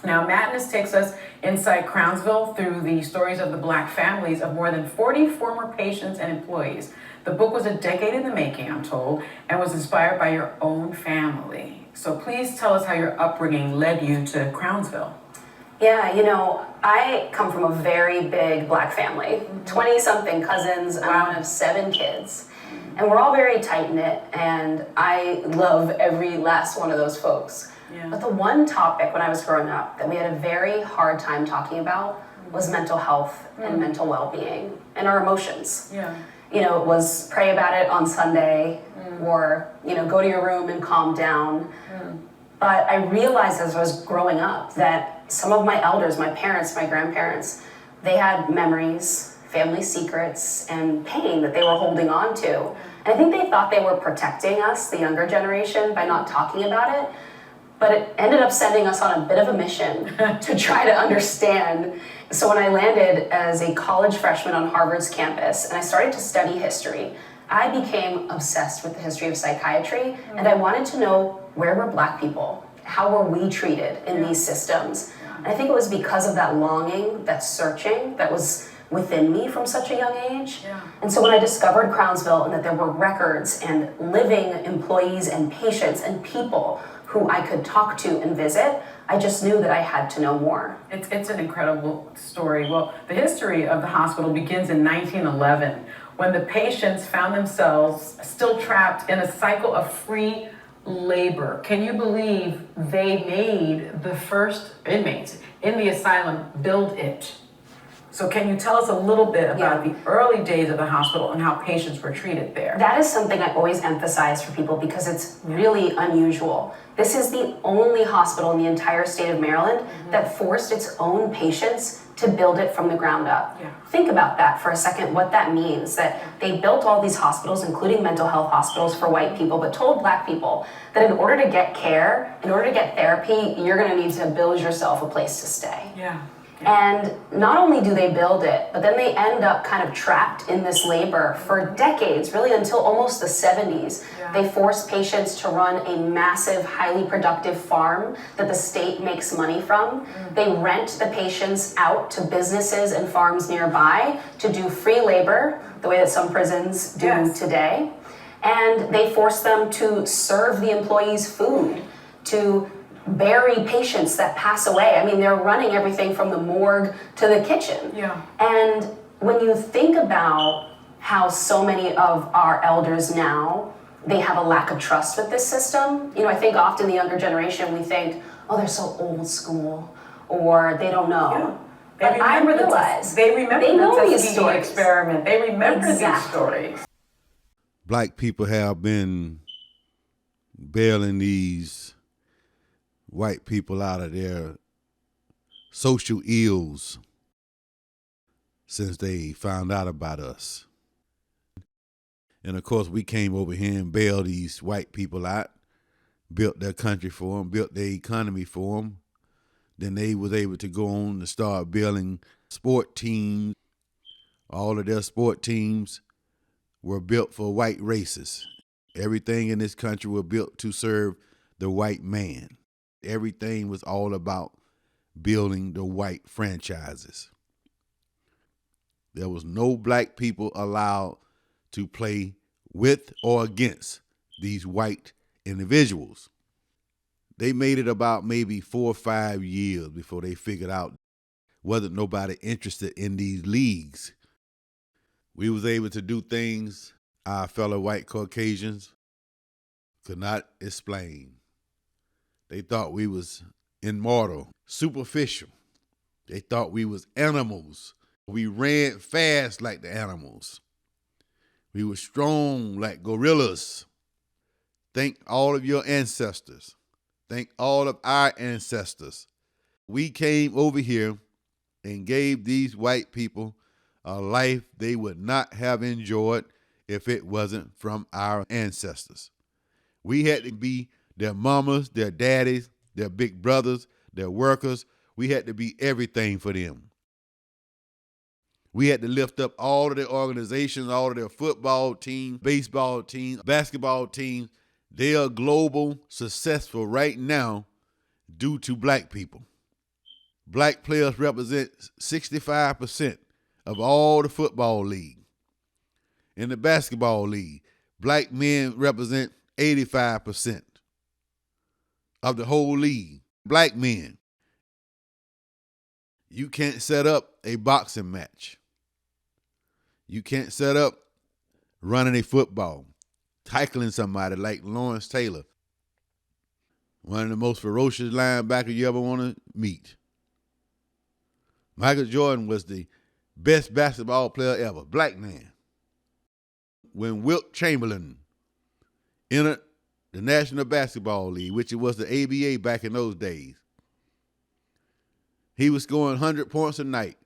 Now, Madness takes us inside Crownsville through the stories of the Black families of more than 40 former patients and employees. The book was a decade in the making, I'm told, and was inspired by your own family. So please tell us how your upbringing led you to Crownsville. Yeah, I come from a very big Black family, 20-something cousins. Wow. I'm one of 7 kids. And we're all very tight-knit, and I love every last one of those folks. Yeah. But the one topic when I was growing up that we had a very hard time talking about was mental health and mental well-being and our emotions. Yeah. It was pray about it on Sunday or, go to your room and calm down. But I realized as I was growing up that some of my elders, my parents, my grandparents, they had memories, family secrets, and pain that they were holding on to. And I think they thought they were protecting us, the younger generation, by not talking about it. But it ended up sending us on a bit of a mission to try to understand. So when I landed as a college freshman on Harvard's campus and I started to study history, I became obsessed with the history of psychiatry, and I wanted to know, where were Black people? How were we treated in these systems? And I think it was because of that longing, that searching that was within me from such a young age. And so when I discovered Crownsville and that there were records and living employees and patients and people who I could talk to and visit, I just knew that I had to know more. It's an incredible story. Well, the history of the hospital begins in 1911 when the patients found themselves still trapped in a cycle of free labor. Can you believe they made the first inmates in the asylum build it? So can you tell us a little bit about the early days of the hospital and how patients were treated there? That is something I always emphasize for people because it's really unusual. This is the only hospital in the entire state of Maryland that forced its own patients to build it from the ground up. Think about that for a second, what that means, that they built all these hospitals, including mental health hospitals for white people, but told Black people that in order to get care, in order to get therapy, you're gonna need to build yourself a place to stay. And not only do they build it, but then they end up kind of trapped in this labor for decades, really until almost the 70s. They force patients to run a massive, highly productive farm that the state makes money from. They rent the patients out to businesses and farms nearby to do free labor, the way that some prisons do today. And they force them to serve the employees food, to bury patients that pass away. I mean, they're running everything from the morgue to the kitchen. And when you think about how so many of our elders now, they have a lack of trust with this system. I think often the younger generation, we think, oh, they're so old school, or they don't know. But I realize they remember know the these stories. Experiment. They remember these stories. Black people have been bailing these white people out of their social ills since they found out about us. And of course, we came over here and bailed these white people out, built their country for them, built their economy for them. Then they was able to go on to start building sport teams. All of their sport teams were built for white races. Everything in this country was built to serve the white man. Everything was all about building the white franchises. There was no Black people allowed to play with or against these white individuals. They made it about maybe 4 or 5 years before they figured out wasn't nobody interested in these leagues. We was able to do things our fellow white Caucasians could not explain. They thought we was immortal, superficial. They thought we was animals. We ran fast like the animals. We were strong like gorillas. Thank all of your ancestors. Thank all of our ancestors. We came over here and gave these white people a life they would not have enjoyed if it wasn't from our ancestors. We had to be their mamas, their daddies, their big brothers, their workers. We had to be everything for them. We had to lift up all of their organizations, all of their football teams, baseball teams, basketball teams. They are global successful right now due to Black people. Black players represent 65% of all the football league. In the basketball league, black men represent 85% of the whole league. Black men. You can't set up a boxing match. You can't set up running a football, tackling somebody like Lawrence Taylor, one of the most ferocious linebackers you ever want to meet. Michael Jordan was the best basketball player ever, black man. When Wilt Chamberlain entered the National Basketball League, which it was the ABA back in those days, he was scoring 100 points a night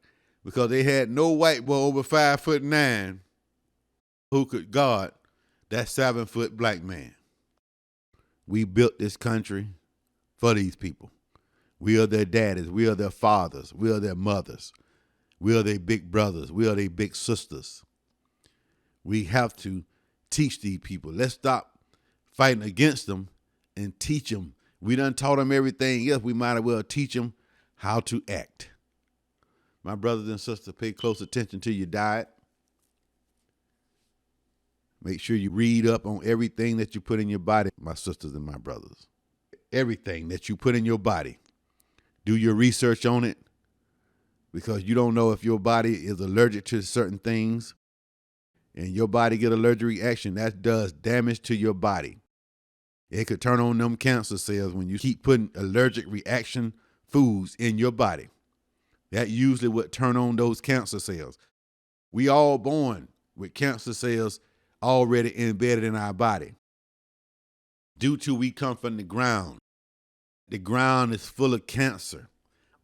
because they had no white boy over 5'9" who could guard that 7-foot black man. We built this country for these people. We are their daddies. We are their fathers. We are their mothers. We are their big brothers. We are their big sisters. We have to teach these people. Let's stop fighting against them and teach them. We done taught them everything else. We might as well teach them how to act. My brothers and sisters, pay close attention to your diet. Make sure you read up on everything that you put in your body, my sisters and my brothers. Everything that you put in your body. Do your research on it, because you don't know if your body is allergic to certain things, and your body get allergic reaction. That does damage to your body. It could turn on them cancer cells when you keep putting allergic reaction foods in your body. That usually would turn on those cancer cells. We all born with cancer cells already embedded in our body. Due to we come from the ground. The ground is full of cancer,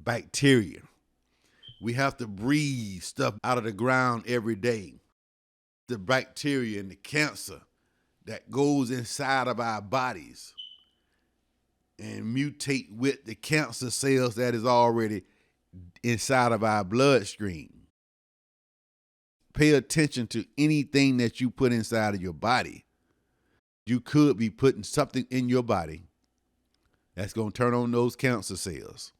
bacteria. We have to breathe stuff out of the ground every day. The bacteria and the cancer that goes inside of our bodies and mutate with the cancer cells that is already inside of our bloodstream. Pay attention to anything that you put inside of your body. You could be putting something in your body that's going to turn on those cancer cells.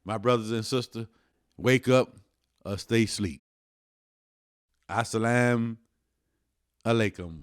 My brothers and sisters, wake up or stay asleep. Assalamu alaikum.